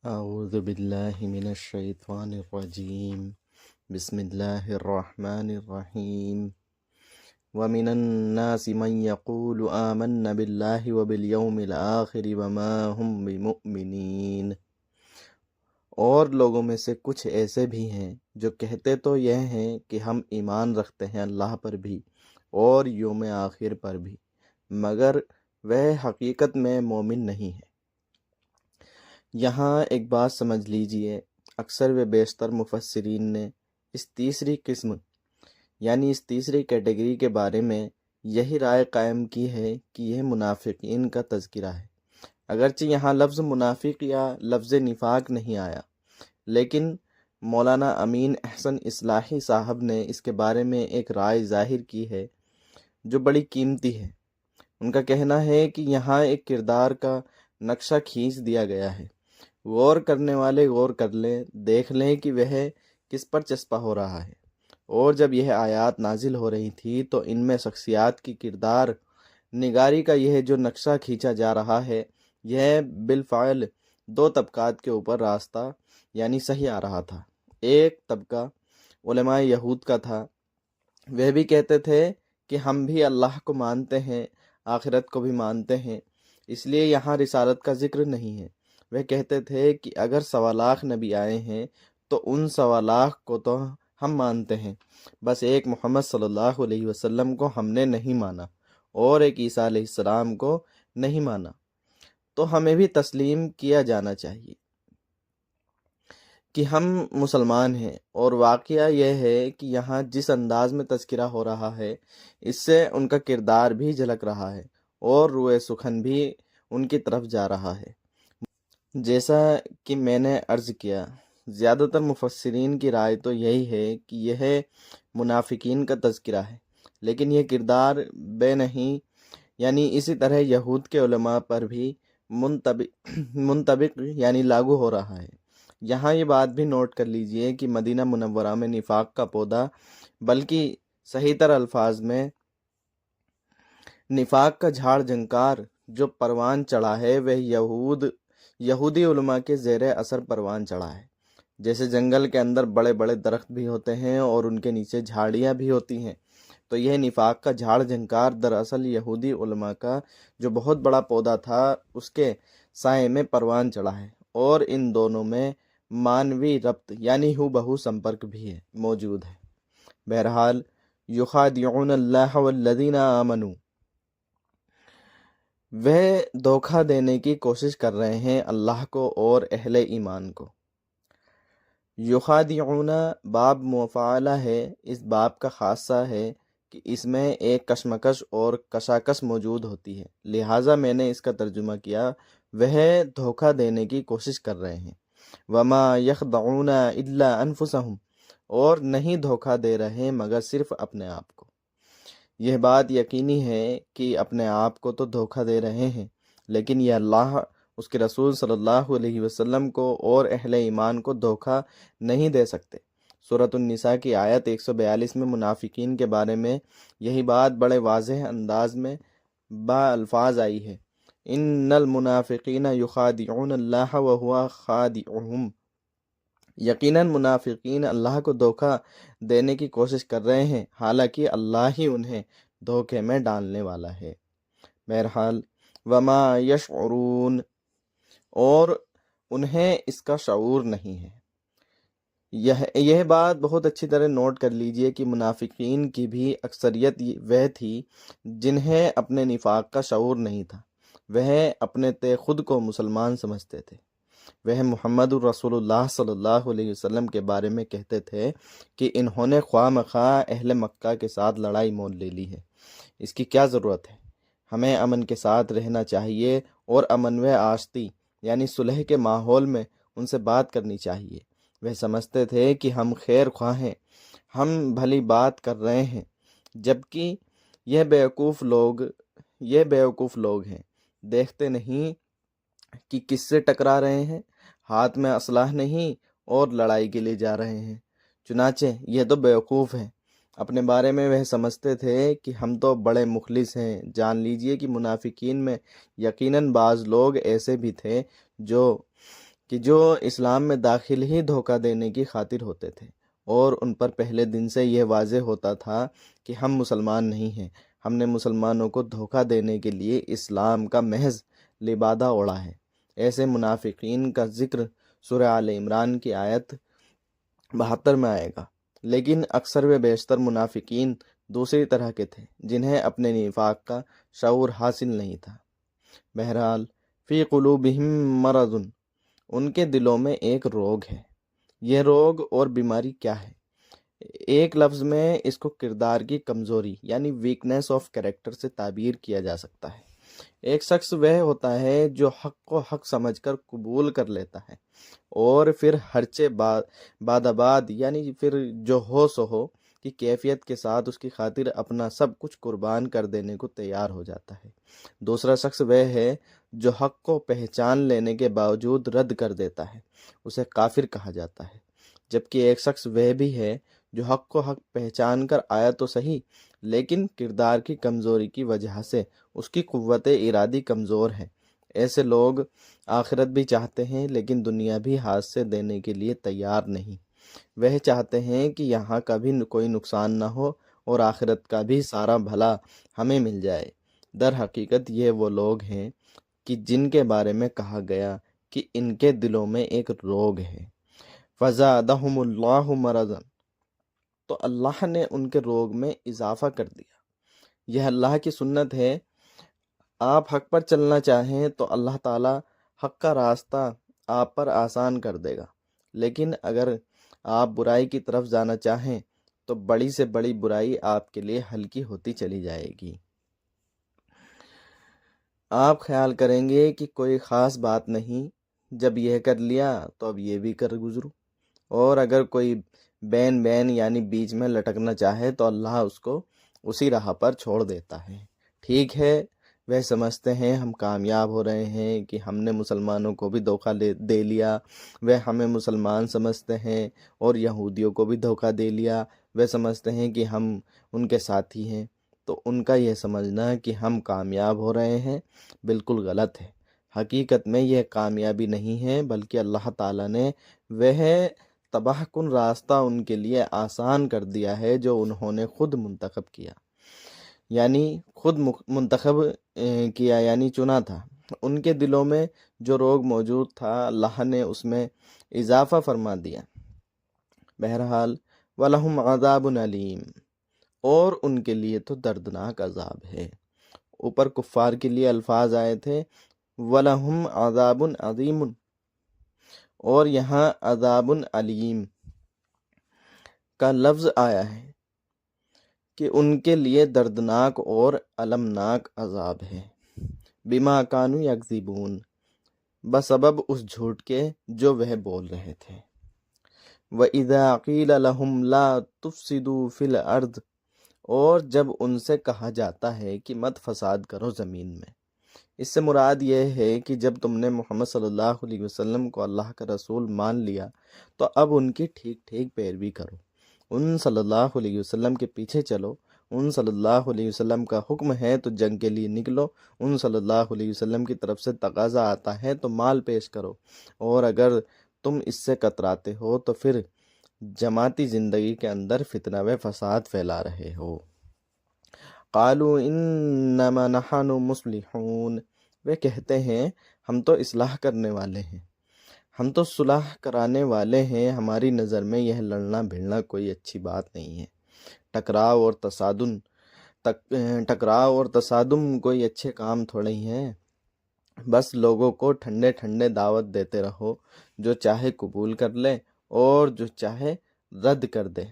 اعوذ باللہ من الشیطان الرجیم بسم اللہ الرحمن الرحیم ومن الناس من يقول آمنا باللہ وبالیوم الآخر وما هم بمؤمنین، اور لوگوں میں سے کچھ ایسے بھی ہیں جو کہتے تو یہ ہیں کہ ہم ایمان رکھتے ہیں اللہ پر بھی اور یوم آخر پر بھی، مگر وہ حقیقت میں مومن نہیں ہیں۔ یہاں ایک بات سمجھ لیجئے، اکثر و بیشتر مفسرین نے اس تیسری قسم یعنی اس تیسری کیٹیگری کے بارے میں یہی رائے قائم کی ہے کہ یہ منافقین کا تذکرہ ہے، اگرچہ یہاں لفظ منافق یا لفظ نفاق نہیں آیا، لیکن مولانا امین احسن اصلاحی صاحب نے اس کے بارے میں ایک رائے ظاہر کی ہے جو بڑی قیمتی ہے۔ ان کا کہنا ہے کہ یہاں ایک کردار کا نقشہ کھینچ دیا گیا ہے، غور کرنے والے غور کر لیں، دیکھ لیں کہ وہ کس پر چسپا ہو رہا ہے۔ اور جب یہ آیات نازل ہو رہی تھی تو ان میں شخصیات کی کردار نگاری کا یہ جو نقشہ کھینچا جا رہا ہے، یہ بالفعل دو طبقات کے اوپر راستہ یعنی صحیح آ رہا تھا۔ ایک طبقہ علماء یہود کا تھا، وہ بھی کہتے تھے کہ ہم بھی اللہ کو مانتے ہیں، آخرت کو بھی مانتے ہیں، اس لیے یہاں رسالت کا ذکر نہیں ہے۔ وہ کہتے تھے کہ اگر 1.25 نبی آئے ہیں تو ان 1.25 کو تو ہم مانتے ہیں، بس ایک محمد صلی اللہ علیہ وسلم کو ہم نے نہیں مانا اور ایک عیسیٰ علیہ السلام کو نہیں مانا، تو ہمیں بھی تسلیم کیا جانا چاہیے کہ ہم مسلمان ہیں۔ اور واقعہ یہ ہے کہ یہاں جس انداز میں تذکرہ ہو رہا ہے، اس سے ان کا کردار بھی جھلک رہا ہے اور روئے سخن بھی ان کی طرف جا رہا ہے۔ جیسا کہ میں نے عرض کیا، زیادہ تر مفسرین کی رائے تو یہی ہے کہ یہ منافقین کا تذکرہ ہے، لیکن یہ کردار بے نہیں یعنی اسی طرح یہود کے علماء پر بھی منطبق یعنی لاگو ہو رہا ہے۔ یہاں یہ بات بھی نوٹ کر لیجئے کہ مدینہ منورہ میں نفاق کا پودا، بلکہ صحیح تر الفاظ میں نفاق کا جھاڑ جھنکار جو پروان چڑھا ہے، وہ یہودی علماء کے زیر اثر پروان چڑھا ہے۔ جیسے جنگل کے اندر بڑے بڑے درخت بھی ہوتے ہیں اور ان کے نیچے جھاڑیاں بھی ہوتی ہیں، تو یہ نفاق کا جھاڑ جھنکار دراصل یہودی علماء کا جو بہت بڑا پودا تھا، اس کے سائے میں پروان چڑھا ہے، اور ان دونوں میں مانوی ربط یعنی ہو بہو سمپرک بھی ہے موجود ہے۔ بہرحال یخادعون اللہ والذین آمنوا، وہ دھوکہ دینے کی کوشش کر رہے ہیں اللہ کو اور اہل ایمان کو۔ یخادعون باب مفعلہ ہے، اس باب کا خاصہ ہے کہ اس میں ایک کشمکش اور کشاکش موجود ہوتی ہے، لہٰذا میں نے اس کا ترجمہ کیا وہ دھوکہ دینے کی کوشش کر رہے ہیں۔ وما یخدعون الا انفسہم، اور نہیں دھوکہ دے رہے مگر صرف اپنے آپ کو۔ یہ بات یقینی ہے کہ اپنے آپ کو تو دھوکہ دے رہے ہیں، لیکن یہ اللہ، اس کے رسول صلی اللہ علیہ وسلم کو اور اہل ایمان کو دھوکہ نہیں دے سکتے۔ سورۃ النساء کی آیت 142 میں منافقین کے بارے میں یہی بات بڑے واضح انداز میں با الفاظ آئی ہے، ان المنافقین یخادعون اللہ وہو خادعہم، یقیناً منافقین اللہ کو دھوکہ دینے کی کوشش کر رہے ہیں، حالانکہ اللہ ہی انہیں دھوکے میں ڈالنے والا ہے۔ بہرحال وما یشعرون، اور انہیں اس کا شعور نہیں ہے۔ یہ بات بہت اچھی طرح نوٹ کر لیجئے کہ منافقین کی بھی اکثریت وہ تھی جنہیں اپنے نفاق کا شعور نہیں تھا، وہ اپنے خود کو مسلمان سمجھتے تھے۔ وہ محمد الرسول اللہ صلی اللہ علیہ وسلم کے بارے میں کہتے تھے کہ انہوں نے خواہ مخواہ اہل مکہ کے ساتھ لڑائی مول لے لی ہے، اس کی کیا ضرورت ہے، ہمیں امن کے ساتھ رہنا چاہیے اور امن و آشتی یعنی صلح کے ماحول میں ان سے بات کرنی چاہیے۔ وہ سمجھتے تھے کہ ہم خیر خواہ ہیں، ہم بھلی بات کر رہے ہیں، جبکہ یہ بیوقوف لوگ ہیں، دیکھتے نہیں کہ کس سے ٹکرا رہے ہیں، ہاتھ میں اسلحہ نہیں اور لڑائی کے لیے جا رہے ہیں۔ چنانچہ یہ تو بیوقوف ہیں۔ اپنے بارے میں وہ سمجھتے تھے کہ ہم تو بڑے مخلص ہیں۔ جان لیجئے کہ منافقین میں یقیناً بعض لوگ ایسے بھی تھے جو کہ جو اسلام میں داخل ہی دھوکہ دینے کی خاطر ہوتے تھے، اور ان پر پہلے دن سے یہ واضح ہوتا تھا کہ ہم مسلمان نہیں ہیں، ہم نے مسلمانوں کو دھوکہ دینے کے لیے اسلام کا محض لبادہ اوڑھا ہے۔ ایسے منافقین کا ذکر سورہ آل عمران کی آیت 72 میں آئے گا، لیکن اکثر و بیشتر منافقین دوسری طرح کے تھے جنہیں اپنے نفاق کا شعور حاصل نہیں تھا۔ بہرحال فی قلوبہم مرض، ان کے دلوں میں ایک روگ ہے۔ یہ روگ اور بیماری کیا ہے؟ ایک لفظ میں اس کو کردار کی کمزوری یعنی ویکنیس آف کریکٹر سے تعبیر کیا جا سکتا ہے۔ ایک شخص وہ ہوتا ہے جو حق کو حق سمجھ کر قبول کر لیتا ہے اور پھر ہرچے بعد یعنی پھر جو ہو سو ہو کی کیفیت کے ساتھ اس کی خاطر اپنا سب کچھ قربان کر دینے کو تیار ہو جاتا ہے۔ دوسرا شخص وہ ہے جو حق کو پہچان لینے کے باوجود رد کر دیتا ہے، اسے کافر کہا جاتا ہے۔ جبکہ ایک شخص وہ بھی ہے جو حق کو حق پہچان کر آیا تو صحیح، لیکن کردار کی کمزوری کی وجہ سے اس کی قوت ارادی کمزور ہے۔ ایسے لوگ آخرت بھی چاہتے ہیں لیکن دنیا بھی ہاتھ سے دینے کے لیے تیار نہیں۔ وہ چاہتے ہیں کہ یہاں کا بھی کوئی نقصان نہ ہو اور آخرت کا بھی سارا بھلا ہمیں مل جائے۔ در حقیقت یہ وہ لوگ ہیں کہ جن کے بارے میں کہا گیا کہ ان کے دلوں میں ایک روگ ہے۔ فزادہم اللہ مرضا، تو اللہ نے ان کے روگ میں اضافہ کر دیا۔ یہ اللہ کی سنت ہے، آپ حق پر چلنا چاہیں تو اللہ تعالیٰ حق کا راستہ آپ پر آسان کر دے گا، لیکن اگر آپ برائی کی طرف جانا چاہیں تو بڑی سے بڑی برائی آپ کے لیے ہلکی ہوتی چلی جائے گی۔ آپ خیال کریں گے کہ کوئی خاص بات نہیں، جب یہ کر لیا تو اب یہ بھی کر گزروں، اور اگر کوئی بین یعنی بیچ میں لٹکنا چاہے تو اللہ اس کو اسی راہ پر چھوڑ دیتا ہے۔ ٹھیک ہے، وہ سمجھتے ہیں ہم کامیاب ہو رہے ہیں کہ ہم نے مسلمانوں کو بھی دھوکہ دے لیا، وہ ہمیں مسلمان سمجھتے ہیں اور یہودیوں کو بھی دھوکہ دے لیا، وہ سمجھتے ہیں کہ ہم ان کے ساتھی ہیں۔ تو ان کا یہ سمجھنا کہ ہم کامیاب ہو رہے ہیں بالکل غلط ہے۔ حقیقت میں یہ کامیابی نہیں ہے، بلکہ اللہ تعالیٰ نے وہ تباہ کن راستہ ان کے لیے آسان کر دیا ہے جو انہوں نے خود منتخب کیا، یعنی خود منتخب کیا یعنی چنا تھا۔ ان کے دلوں میں جو روگ موجود تھا اللہ نے اس میں اضافہ فرما دیا۔ بہرحال وَلَهُمْ عَذَابٌ عَلِيمٌ، اور ان کے لیے تو دردناک عذاب ہے۔ اوپر کفار کے لیے الفاظ آئے تھے وَلَهُمْ عَذَابٌ عَظِيمٌ، اور یہاں عذاب علیم کا لفظ آیا ہے کہ ان کے لیے دردناک اور المناک عذاب ہے۔ بما کانوا یکذبون، بسبب اس جھوٹ کے جو وہ بول رہے تھے۔ وَإِذَا قِيلَ لَهُمْ لَا تُفْسِدُوا فِي الْأَرْضِ، اور جب ان سے کہا جاتا ہے کہ مت فساد کرو زمین میں۔ اس سے مراد یہ ہے کہ جب تم نے محمد صلی اللہ علیہ وسلم کو اللہ کا رسول مان لیا تو اب ان کی ٹھیک ٹھیک پیروی کرو، ان صلی اللہ علیہ وسلم کے پیچھے چلو، ان صلی اللہ علیہ وسلم کا حکم ہے تو جنگ کے لیے نکلو، ان صلی اللہ علیہ وسلم کی طرف سے تقاضا آتا ہے تو مال پیش کرو، اور اگر تم اس سے کتراتے ہو تو پھر جماعتی زندگی کے اندر فتنہ و فساد پھیلا رہے ہو۔ قالوا انما نحن مصلحون، وہ کہتے ہیں ہم تو اصلاح کرنے والے ہیں، ہم تو صلح کرانے والے ہیں، ہماری نظر میں یہ لڑنا بھیڑنا کوئی اچھی بات نہیں ہے، ٹکراؤ اور تصادم کوئی اچھے کام تھوڑے ہی ہیں، بس لوگوں کو ٹھنڈے ٹھنڈے دعوت دیتے رہو، جو چاہے قبول کر لے اور جو چاہے رد کر دے۔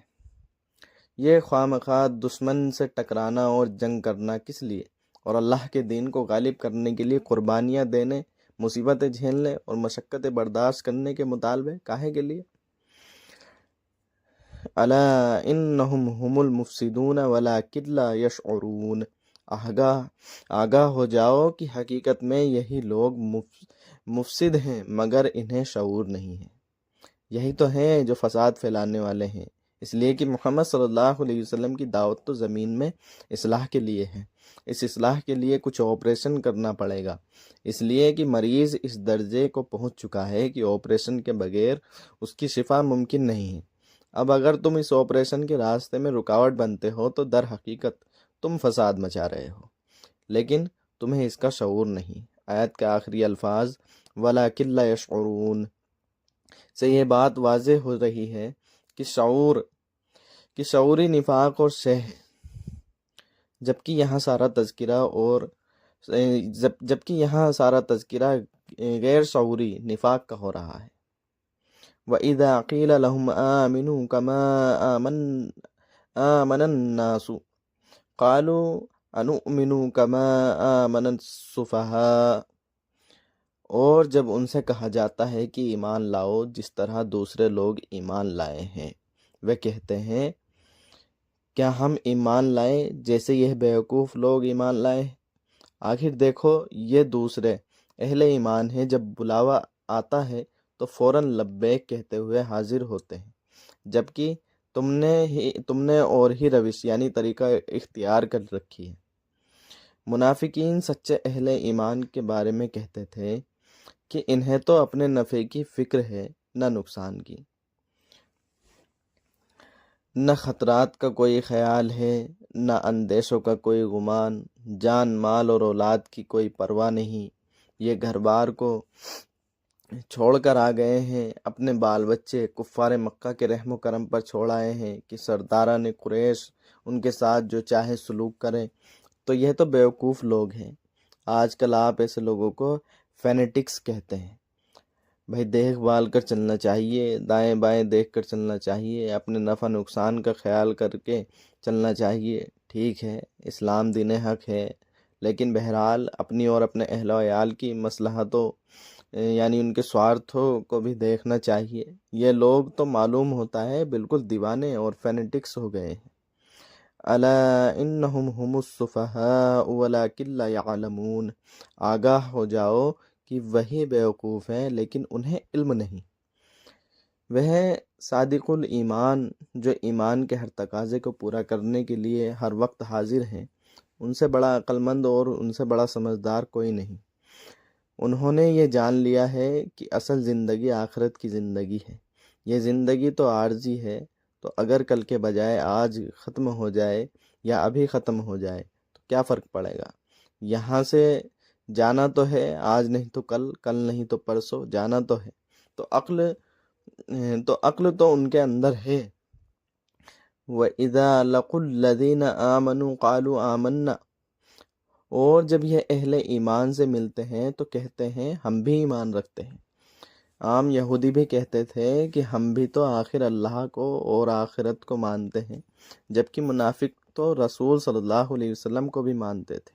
یہ خواہ دشمن سے ٹکرانا اور جنگ کرنا کس لیے، اور اللہ کے دین کو غالب کرنے کے لیے قربانیاں دینے، مصیبتیں جھیلنے اور مشقتیں برداشت کرنے کے مطالبے کاہے کے لیے؟ الا انہم هم المفسدون ولکن لا یشعرون، آگاہ ہو جاؤ کہ حقیقت میں یہی لوگ مفسد ہیں مگر انہیں شعور نہیں ہے۔ یہی تو ہیں جو فساد پھیلانے والے ہیں، اس لیے کہ محمد صلی اللہ علیہ وسلم کی دعوت تو زمین میں اصلاح کے لیے ہے، اس اصلاح کے لیے کچھ آپریشن کرنا پڑے گا، اس لیے کہ مریض اس درجے کو پہنچ چکا ہے کہ آپریشن کے بغیر اس کی شفا ممکن نہیں ہے۔ اب اگر تم اس آپریشن کے راستے میں رکاوٹ بنتے ہو تو در حقیقت تم فساد مچا رہے ہو، لیکن تمہیں اس کا شعور نہیں۔ آیت کے آخری الفاظ وَلَٰكِن لَا يَشْعُرُونَ سے یہ بات واضح ہو رہی ہے کہ شعوری نفاق اور شہ، جبکہ یہاں سارا تذکرہ غیر شعوری نفاق کا ہو رہا ہے۔ وَإِذَا قِيلَ لَهُمْ آمِنُوا كَمَا آمَنَ النَّاسُ قَالُوا أَنُؤْمِنُ كَمَا آمَنَ السُّفَهَاءُ، اور جب ان سے کہا جاتا ہے کہ ایمان لاؤ جس طرح دوسرے لوگ ایمان لائے ہیں، وہ کہتے ہیں کیا ہم ایمان لائیں جیسے یہ بیوقوف لوگ ایمان لائے ہیں؟ آخر دیکھو یہ دوسرے اہل ایمان ہیں، جب بلاوا آتا ہے تو فوراً لبیک کہتے ہوئے حاضر ہوتے ہیں، جبکہ تم نے اور ہی روش یعنی طریقہ اختیار کر رکھی ہے۔ منافقین سچے اہل ایمان کے بارے میں کہتے تھے کہ انہیں تو اپنے نفع کی فکر ہے، نہ نقصان کی، نہ خطرات کا کوئی خیال ہے، نہ اندیشوں کا کوئی گمان، جان مال اور اولاد کی کوئی پرواہ نہیں۔ یہ گھر بار کو چھوڑ کر آ گئے ہیں، اپنے بال بچے کفار مکہ کے رحم و کرم پر چھوڑ آئے ہیں کہ سرداران قریش ان کے ساتھ جو چاہے سلوک کریں۔ تو یہ تو بیوقوف لوگ ہیں۔ آج کل آپ ایسے لوگوں کو فینیٹکس کہتے ہیں۔ بھائی دیکھ بھال کر چلنا چاہیے، دائیں بائیں دیکھ کر چلنا چاہیے، اپنے نفع نقصان کا خیال کر کے چلنا چاہیے۔ ٹھیک ہے، اسلام دین حق ہے، لیکن بہرحال اپنی اور اپنے اہل و عیال کی مصلحتوں یعنی ان کے سوارتھوں کو بھی دیکھنا چاہیے۔ یہ لوگ تو معلوم ہوتا ہے بالکل دیوانے اور فینیٹکس ہو گئے ہیں۔ الا انہم هم السفہاء ولکن لا یعلمون، آگاہ ہو جاؤ کہ وہی بیوقوف ہیں لیکن انہیں علم نہیں۔ وہ صادق الایمان جو ایمان کے ہر تقاضے کو پورا کرنے کے لیے ہر وقت حاضر ہیں، ان سے بڑا عقل مند اور ان سے بڑا سمجھدار کوئی نہیں۔ انہوں نے یہ جان لیا ہے کہ اصل زندگی آخرت کی زندگی ہے۔ یہ زندگی تو عارضی ہے، تو اگر کل کے بجائے آج ختم ہو جائے یا ابھی ختم ہو جائے تو کیا فرق پڑے گا؟ یہاں سے جانا تو ہے، آج نہیں تو کل، کل نہیں تو پرسوں جانا تو ہے، تو عقل تو ان کے اندر ہے۔ وَإِذَا لَقُوا الَّذِينَ آمَنُوا قَالُوا آمَنَّا، اور جب یہ اہل ایمان سے ملتے ہیں تو کہتے ہیں ہم بھی ایمان رکھتے ہیں۔ عام یہودی بھی کہتے تھے کہ ہم بھی تو آخر اللہ کو اور آخرت کو مانتے ہیں، جبکہ منافق تو رسول صلی اللہ علیہ وسلم کو بھی مانتے تھے۔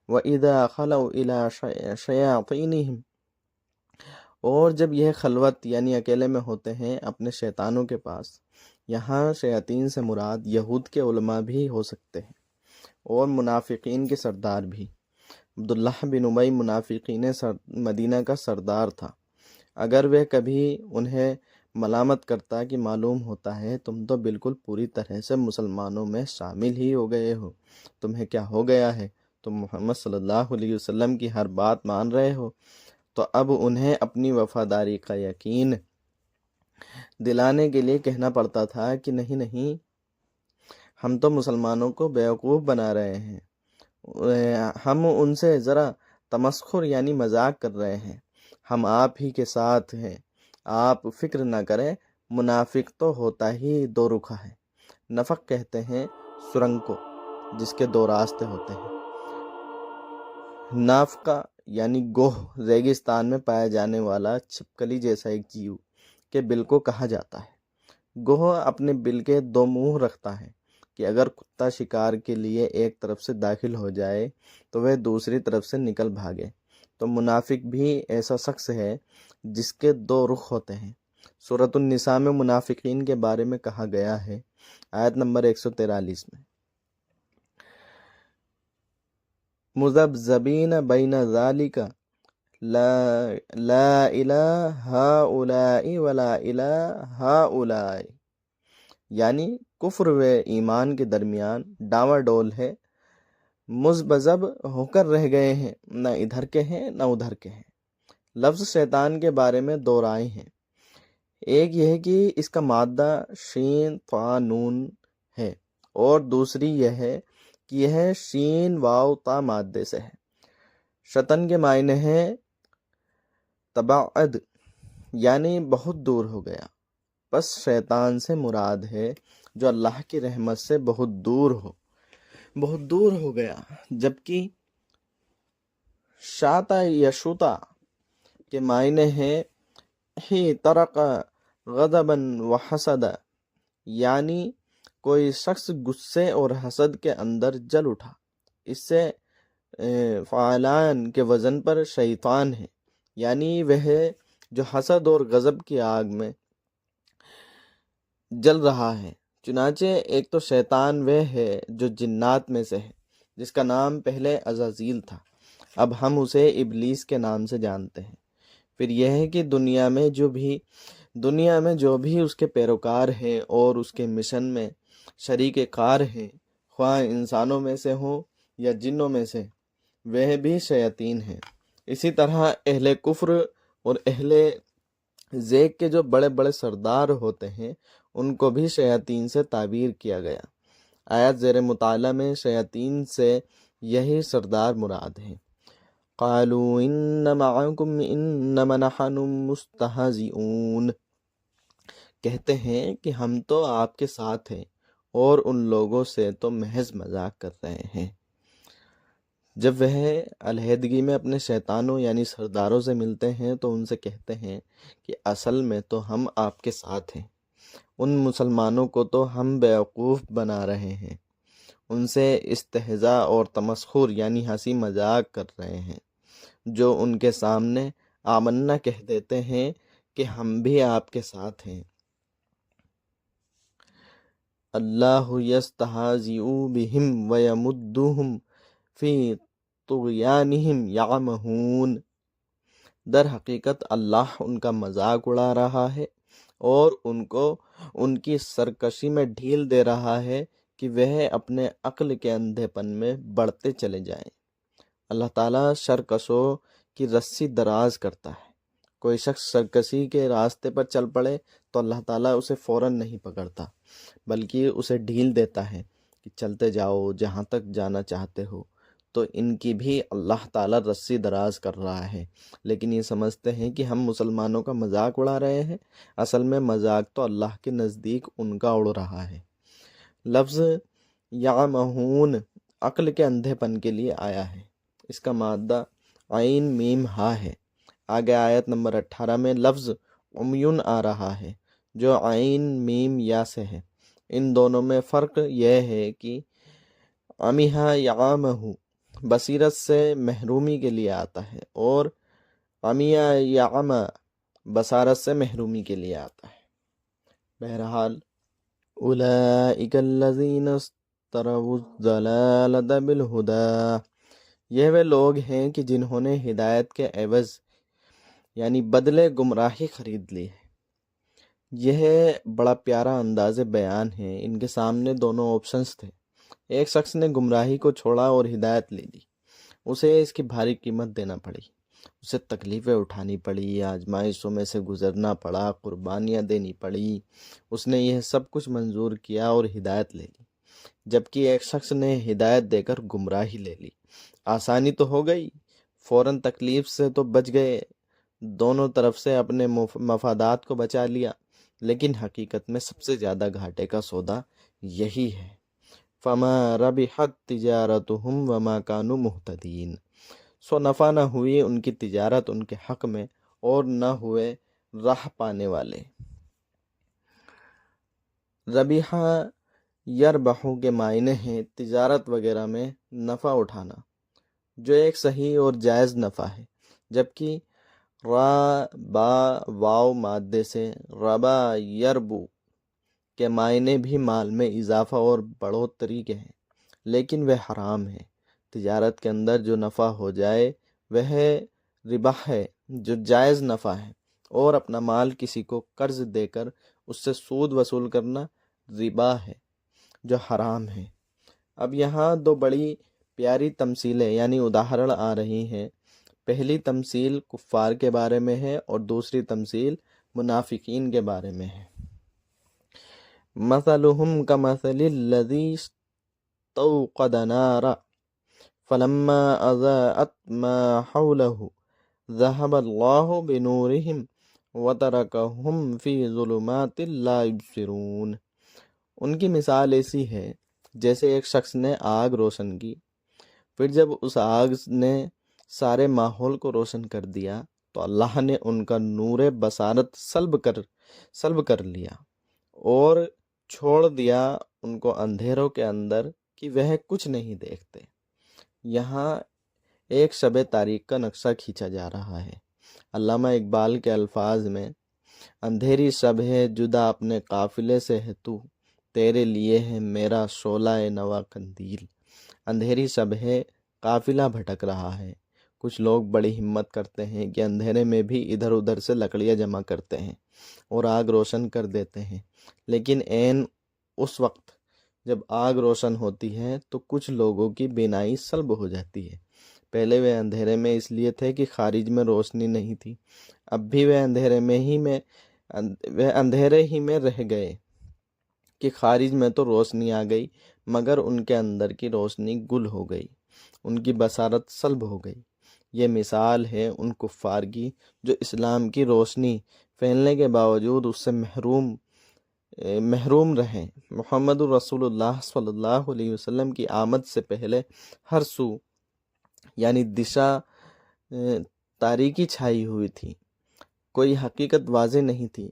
وَإِذَا خَلَوْا إِلَىٰ شَيَاطِينِهِمْ، اور جب یہ خلوت یعنی اکیلے میں ہوتے ہیں اپنے شیطانوں کے پاس، یہاں شیاطین سے مراد یہود کے علماء بھی ہو سکتے ہیں اور منافقین کے سردار بھی۔ عبداللہ بن ابی منافقین مدینہ کا سردار تھا۔ اگر وہ کبھی انہیں ملامت کرتا کہ معلوم ہوتا ہے تم تو بالکل پوری طرح سے مسلمانوں میں شامل ہی ہو گئے ہو، تمہیں کیا ہو گیا ہے، تم محمد صلی اللہ علیہ وسلم کی ہر بات مان رہے ہو، تو اب انہیں اپنی وفاداری کا یقین دلانے کے لیے کہنا پڑتا تھا کہ نہیں نہیں، ہم تو مسلمانوں کو بیوقوف بنا رہے ہیں، ہم ان سے ذرا تمسخر یعنی مذاق کر رہے ہیں، ہم آپ ہی کے ساتھ ہیں، آپ فکر نہ کریں۔ منافق تو ہوتا ہی دو رخا ہے۔ نفق کہتے ہیں سرنگ کو جس کے دو راستے ہوتے ہیں۔ نافقہ یعنی گوہ، ریگستان میں پایا جانے والا چھپکلی جیسا ایک جیو کے بل کو کہا جاتا ہے۔ گوہ اپنے بل کے دو منہ رکھتا ہے کہ اگر کتا شکار کے لیے ایک طرف سے داخل ہو جائے تو وہ دوسری طرف سے نکل بھاگے، تو منافق بھی ایسا شخص ہے جس کے دو رخ ہوتے ہیں۔ سورۃ النساء میں منافقین کے بارے میں کہا گیا ہے، آیت نمبر 143 میں، مذبذبین بین ذالک لا الہ ہؤلاء ولا الہ ہؤلاء، یعنی کفر و ایمان کے درمیان ڈاواں ڈول ہے، مذبذب ہو کر رہ گئے ہیں، نہ ادھر کے ہیں نہ ادھر کے ہیں۔ لفظ شیطان کے بارے میں دو رائے ہیں، ایک یہ ہے کہ اس کا مادہ شین طا نون ہے، اور دوسری یہ ہے کہ یہ شین واو تا مادے سے ہے۔ شطن کے معنی ہے تبعد، یعنی بہت دور ہو گیا، بس شیطان سے مراد ہے جو اللہ کی رحمت سے بہت دور ہو گیا۔ جبکہ شاتا یا شوتا کے معنی ہے ہی طرق غضبا و حسد، یعنی کوئی شخص غصے اور حسد کے اندر جل اٹھا۔ اس سے فعلان کے وزن پر شیطان ہے، یعنی وہ جو حسد اور غضب کی آگ میں جل رہا ہے۔ چنانچہ ایک تو شیطان وہ ہے جو جنات میں سے ہے، جس کا نام پہلے عزازیل تھا، اب ہم اسے ابلیس کے نام سے جانتے ہیں۔ پھر یہ ہے کہ دنیا میں جو بھی اس کے پیروکار ہیں اور اس کے مشن میں شریک کار ہیں، خواہ انسانوں میں سے ہوں یا جنوں میں سے، وہ بھی شیاطین ہیں۔ اسی طرح اہل کفر اور اہل زیغ کے جو بڑے بڑے سردار ہوتے ہیں، ان کو بھی شیاطین سے تعبیر کیا گیا۔ آیات زیر مطالعہ میں شیاطین سے یہی سردار مراد ہیں۔ قالوا ان معکم انما نحن مستہزئون، کہتے ہیں کہ ہم تو آپ کے ساتھ ہیں اور ان لوگوں سے تو محض مذاق کر رہے ہیں۔ جب وہ علیحدگی میں اپنے شیطانوں یعنی سرداروں سے ملتے ہیں تو ان سے کہتے ہیں کہ اصل میں تو ہم آپ کے ساتھ ہیں، ان مسلمانوں کو تو ہم بیوقوف بنا رہے ہیں، ان سے استہزاء اور تمسخر یعنی ہنسی مذاق کر رہے ہیں، جو ان کے سامنے آمنا کہہ دیتے ہیں کہ ہم بھی آپ کے ساتھ ہیں۔ اللہ یستہزئ بہم ویمدہم فی طغیانہم یعمہون، در حقیقت اللہ ان کا مذاق اڑا رہا ہے اور ان کو ان کی سرکشی میں ڈھیل دے رہا ہے کہ وہ اپنے عقل کے اندھے پن میں بڑھتے چلے جائیں۔ اللہ تعالیٰ شرکشوں کی رسی دراز کرتا ہے۔ کوئی شخص سرکشی کے راستے پر چل پڑے تو اللہ تعالیٰ اسے فوراً نہیں پکڑتا، بلکہ اسے ڈھیل دیتا ہے کہ چلتے جاؤ جہاں تک جانا چاہتے ہو۔ تو ان کی بھی اللہ تعالیٰ رسی دراز کر رہا ہے، لیکن یہ سمجھتے ہیں کہ ہم مسلمانوں کا مذاق اڑا رہے ہیں، اصل میں مذاق تو اللہ کے نزدیک ان کا اڑ رہا ہے۔ لفظ یعمہون عقل کے اندھے پن کے لیے آیا ہے، اس کا مادہ عین میم ہا ہے۔ آگے آیت نمبر 18 میں لفظ عمیون آ رہا ہے جو عین میم یا سے ہے۔ ان دونوں میں فرق یہ ہے کہ عمیہا یعامہ بصیرت سے محرومی کے لیے آتا ہے، اور عمیہ یعمہ بصارت سے محرومی کے لیے آتا ہے۔ بہرحال اولئک الذین اشتروا الضلالۃ بالہدی، یہ وہ لوگ ہیں کہ جنہوں نے ہدایت کے عوض یعنی بدلے گمراہی خرید لی ہے۔ یہ بڑا پیارا انداز بیان ہے۔ ان کے سامنے دونوں آپشنز تھے، ایک شخص نے گمراہی کو چھوڑا اور ہدایت لے لی، اسے اس کی بھاری قیمت دینا پڑی، اسے تکلیفیں اٹھانی پڑی، آزمائشوں میں سے گزرنا پڑا، قربانیاں دینی پڑی، اس نے یہ سب کچھ منظور کیا اور ہدایت لے لی۔ جبکہ ایک شخص نے ہدایت دے کر گمراہی لے لی، آسانی تو ہو گئی، فوراً تکلیف سے تو بچ گئے، دونوں طرف سے اپنے مفادات کو بچا لیا، لیکن حقیقت میں سب سے زیادہ گھاٹے کا سودا یہی ہے۔ فما ربحت تجارتہم وما کانوا مہتدین، سو نفع نہ ہوئی ان کی تجارت ان کے حق میں اور نہ ہوئے راہ پانے والے۔ ربیحہ یربحو کے معنی ہیں تجارت وغیرہ میں نفع اٹھانا، جو ایک صحیح اور جائز نفع ہے، جبکہ را با واو مادے سے ربا یربو کے معنی بھی مال میں اضافہ اور بڑھوتری کے ہیں، لیکن وہ حرام ہے۔ تجارت کے اندر جو نفع ہو جائے وہ ربا ہے، جو جائز نفع ہے، اور اپنا مال کسی کو قرض دے کر اس سے سود وصول کرنا ربا ہے، جو حرام ہے۔ اب یہاں دو بڑی پیاری تمثیلیں یعنی اداہرن آ رہی ہیں۔ پہلی تمثیل کفار کے بارے میں ہے اور دوسری تمثیل منافقین کے بارے میں ہے۔ مثلهم كمثل الذي استوقد نارا فلما أضاءت ما حوله ذهب الله بنورهم وتركهم في ظلمات لا يبصرون۔ ان کی مثال ایسی ہے جیسے ایک شخص نے آگ روشن کی، پھر جب اس آگ نے سارے ماحول کو روشن کر دیا تو اللہ نے ان کا نور بصارت سلب کر لیا اور چھوڑ دیا ان کو اندھیروں کے اندر کہ وہ کچھ نہیں دیکھتے۔ یہاں ایک شب تاریک کا نقشہ کھینچا جا رہا ہے۔ علامہ اقبال کے الفاظ میں، اندھیری شب ہے جدا اپنے قافلے سے ہے تو، تیرے لیے ہے میرا شعلہ نوا قندیل۔ اندھیری شب ہے، قافلہ بھٹک رہا ہے۔ کچھ لوگ بڑی ہمت کرتے ہیں کہ اندھیرے میں بھی ادھر ادھر سے لکڑیاں جمع کرتے ہیں اور آگ روشن کر دیتے ہیں، لیکن عین اس وقت جب آگ روشن ہوتی ہے تو کچھ لوگوں کی بینائی سلب ہو جاتی ہے۔ پہلے وہ اندھیرے میں اس لیے تھے کہ خارج میں روشنی نہیں تھی، اب بھی وہ اندھیرے ہی میں رہ گئے کہ خارج میں تو روشنی آ گئی مگر ان کے اندر کی روشنی گل ہو گئی، ان کی بصارت سلب ہو گئی۔ یہ مثال ہے ان کفار کی جو اسلام کی روشنی پھیلنے کے باوجود اس سے محروم رہیں۔ محمد الرسول اللہ صلی اللہ علیہ وسلم کی آمد سے پہلے ہر سو یعنی دشا تاریکی چھائی ہوئی تھی، کوئی حقیقت واضح نہیں تھی۔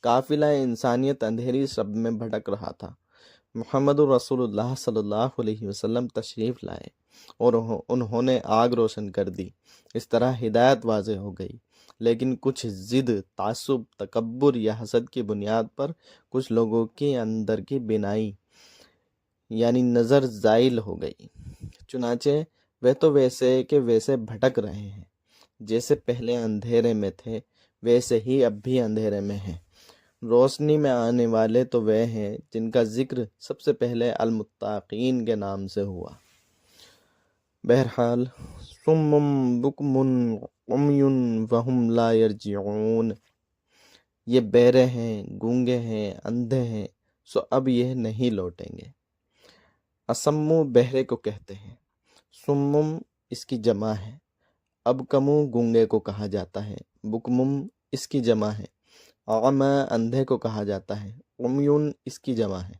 قافلہ انسانیت اندھیری شب میں بھٹک رہا تھا۔ محمد الرسول اللہ صلی اللہ علیہ وسلم تشریف لائے اور انہوں نے آگ روشن کر دی۔ اس طرح ہدایت واضح ہو گئی، لیکن کچھ ضد، تعصب، تکبر یا حسد کی بنیاد پر کچھ لوگوں کے اندر کی بینائی یعنی نظر زائل ہو گئی۔ چنانچہ وہ تو ویسے کہ ویسے بھٹک رہے ہیں، جیسے پہلے اندھیرے میں تھے ویسے ہی اب بھی اندھیرے میں ہیں۔ روشنی میں آنے والے تو وہ ہیں جن کا ذکر سب سے پہلے المتقین کے نام سے ہوا۔ بہرحال صم بکم عمی فہم لا یرجعون، یہ بہرے ہیں، گونگے ہیں، اندھے ہیں، سو اب یہ نہیں لوٹیں گے۔ اسمو بہرے کو کہتے ہیں، سمم اس کی جمع ہے، اب کمو گونگے کو کہا جاتا ہے، بکمم اس کی جمع ہے، اعمی اندھے کو کہا جاتا ہے، عمیون اس کی جمع ہے۔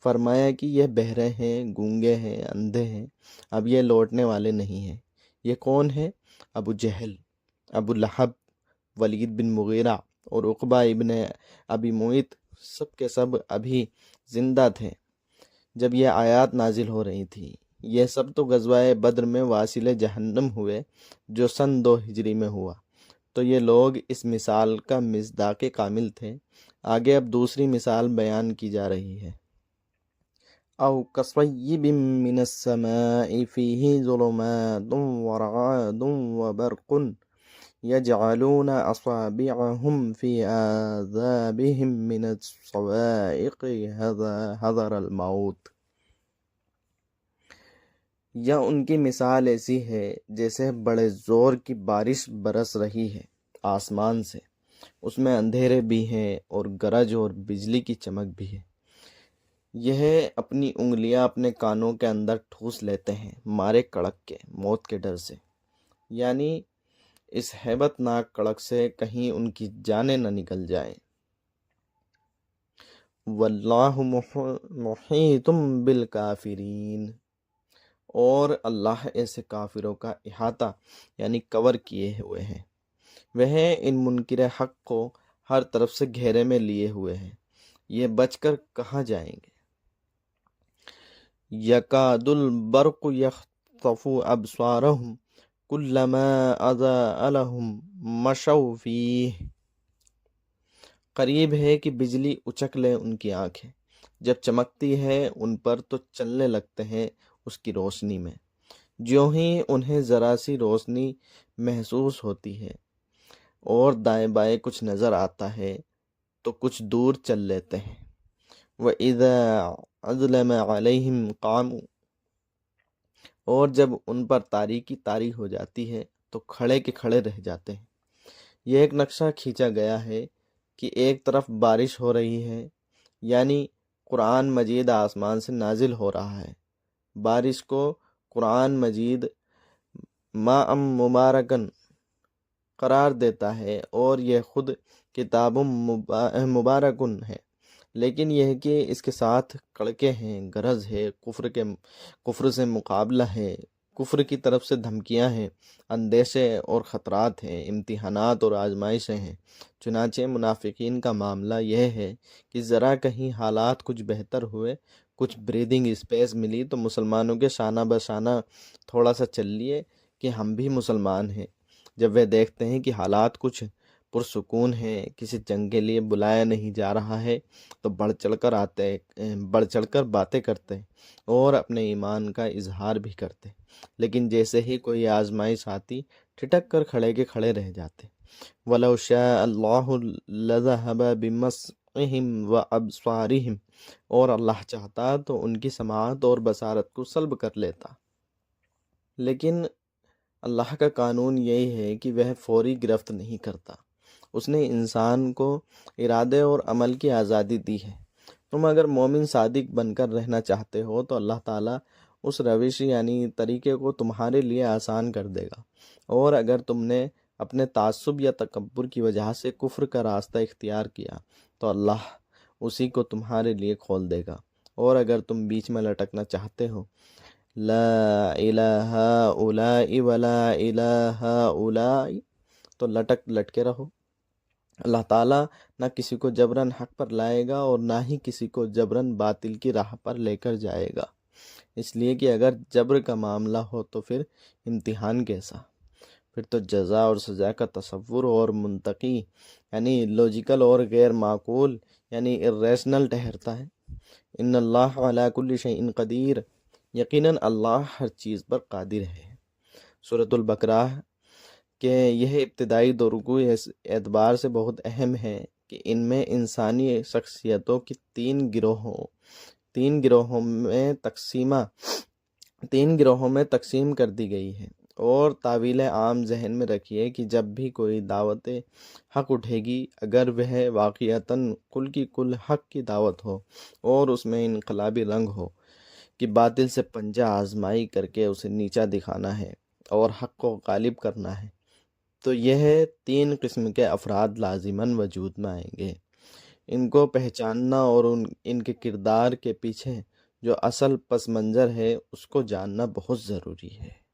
فرمایا کہ یہ بہرے ہیں، گونگے ہیں، اندھے ہیں، اب یہ لوٹنے والے نہیں ہیں۔ یہ کون ہے؟ ابو جہل، ابو لہب، ولید بن مغیرہ اور عقبہ ابن ابی معیط سب کے سب ابھی زندہ تھے جب یہ آیات نازل ہو رہی تھی۔ یہ سب تو غزوہ بدر میں واصل جہنم ہوئے جو سن 2 ہجری میں ہوا، تو یہ لوگ اس مثال کا مصداق کامل تھے۔ آگے اب دوسری مثال بیان کی جا رہی ہے۔ او کصیب من السماء فیہ ظلمات ورعاد وبرق یجعلون اصابعهم فی آذانهم من الصواعق حذر الموت۔ یا ان کی مثال ایسی ہے جیسے بڑے زور کی بارش برس رہی ہے آسمان سے، اس میں اندھیرے بھی ہیں اور گرج اور بجلی کی چمک بھی ہے۔ یہ اپنی انگلیاں اپنے کانوں کے اندر ٹھوس لیتے ہیں مارے کڑک کے، موت کے ڈر سے، یعنی اس ہیبت ناک کڑک سے کہیں ان کی جانیں نہ نکل جائیں۔ واللہ محیط بالکافرین، اور اللہ ایسے کافروں کا احاطہ یعنی کور کیے ہوئے ہیں، وہ ان منکر حق کو ہر طرف سے گھیرے میں لیے ہوئے ہیں، یہ بچ کر کہاں جائیں گے۔ یکاد البرق یخطف ابصارهم کلما اضاء لهم مشوا فیہ، قریب ہے کہ بجلی اچک لے ان کی آنکھیں، جب چمکتی ہے ان پر تو چلنے لگتے ہیں اس کی روشنی میں۔ جو ہی انہیں ذرا سی روشنی محسوس ہوتی ہے اور دائیں بائیں کچھ نظر آتا ہے تو کچھ دور چل لیتے ہیں۔ وَإِذَا أَظْلَمَ عَلَيْهِمْ قَامُوا، اور جب ان پر تاریکی طاری ہو جاتی ہے تو کھڑے کے کھڑے رہ جاتے ہیں۔ یہ ایک نقشہ کھینچا گیا ہے کہ ایک طرف بارش ہو رہی ہے، یعنی قرآن مجید آسمان سے نازل ہو رہا ہے۔ بارش کو قرآن مجید ماء مبارکن قرار دیتا ہے اور یہ خود کتاب مبارکن ہے، لیکن یہ ہے کہ اس کے ساتھ کڑکے ہیں، غرض ہے، کفر سے مقابلہ ہے، کفر کی طرف سے دھمکیاں ہیں، اندیشے اور خطرات ہیں، امتحانات اور آزمائشیں ہیں۔ چنانچہ منافقین کا معاملہ یہ ہے کہ ذرا کہیں حالات کچھ بہتر ہوئے، کچھ بریدنگ اسپیس ملی تو مسلمانوں کے شانہ بشانہ تھوڑا سا چل لیے کہ ہم بھی مسلمان ہیں۔ جب وہ دیکھتے ہیں کہ حالات کچھ پرسکون ہیں، کسی جنگ کے لیے بلایا نہیں جا رہا ہے، تو بڑھ چڑھ کر باتیں کرتے اور اپنے ایمان کا اظہار بھی کرتے، لیکن جیسے ہی کوئی آزمائش آتی ٹھٹک کر کھڑے کے کھڑے رہ جاتے۔ وَلَوْ شَاءَ اللَّهُ لَذَهَبَ بِمَسْعِهِمْ وَأَبْصَارِهِمْ، اور اللہ چاہتا تو ان کی سماعت اور بصارت کو سلب کر لیتا، لیکن اللہ کا قانون یہی ہے کہ وہ فوری گرفت نہیں کرتا۔ اس نے انسان کو ارادے اور عمل کی آزادی دی ہے۔ تم اگر مومن صادق بن کر رہنا چاہتے ہو تو اللہ تعالیٰ اس روش یعنی طریقے کو تمہارے لیے آسان کر دے گا، اور اگر تم نے اپنے تعصب یا تکبر کی وجہ سے کفر کا راستہ اختیار کیا تو اللہ اسی کو تمہارے لیے کھول دے گا، اور اگر تم بیچ میں لٹکنا چاہتے ہو، لا الہ الا ولا الہ الا، تو لٹکے رہو۔ اللہ تعالیٰ نہ کسی کو جبراً حق پر لائے گا اور نہ ہی کسی کو جبراً باطل کی راہ پر لے کر جائے گا، اس لیے کہ اگر جبر کا معاملہ ہو تو پھر امتحان کیسا؟ پھر تو جزا اور سزا کا تصور اور منطقی یعنی لاجیکل اور غیر معقول یعنی irrational ٹھہرتا ہے۔ ان اللہ علی کل شیء قدیر، یقیناً اللہ ہر چیز پر قادر ہے۔ سورۃ البقرہ کہ یہ ابتدائی دو رکوع اس اعتبار سے بہت اہم ہے کہ ان میں انسانی شخصیتوں کی تین گروہوں میں تقسیم کر دی گئی ہے، اور تعویل عام ذہن میں رکھیے کہ جب بھی کوئی دعوت حق اٹھے گی، اگر وہ واقعتاً کل کی کل حق کی دعوت ہو اور اس میں انقلابی رنگ ہو کہ باطل سے پنجہ آزمائی کر کے اسے نیچا دکھانا ہے اور حق کو غالب کرنا ہے، تو یہ تین قسم کے افراد لازماً وجود میں آئیں گے۔ ان کو پہچاننا اور ان کے کردار کے پیچھے جو اصل پس منظر ہے اس کو جاننا بہت ضروری ہے۔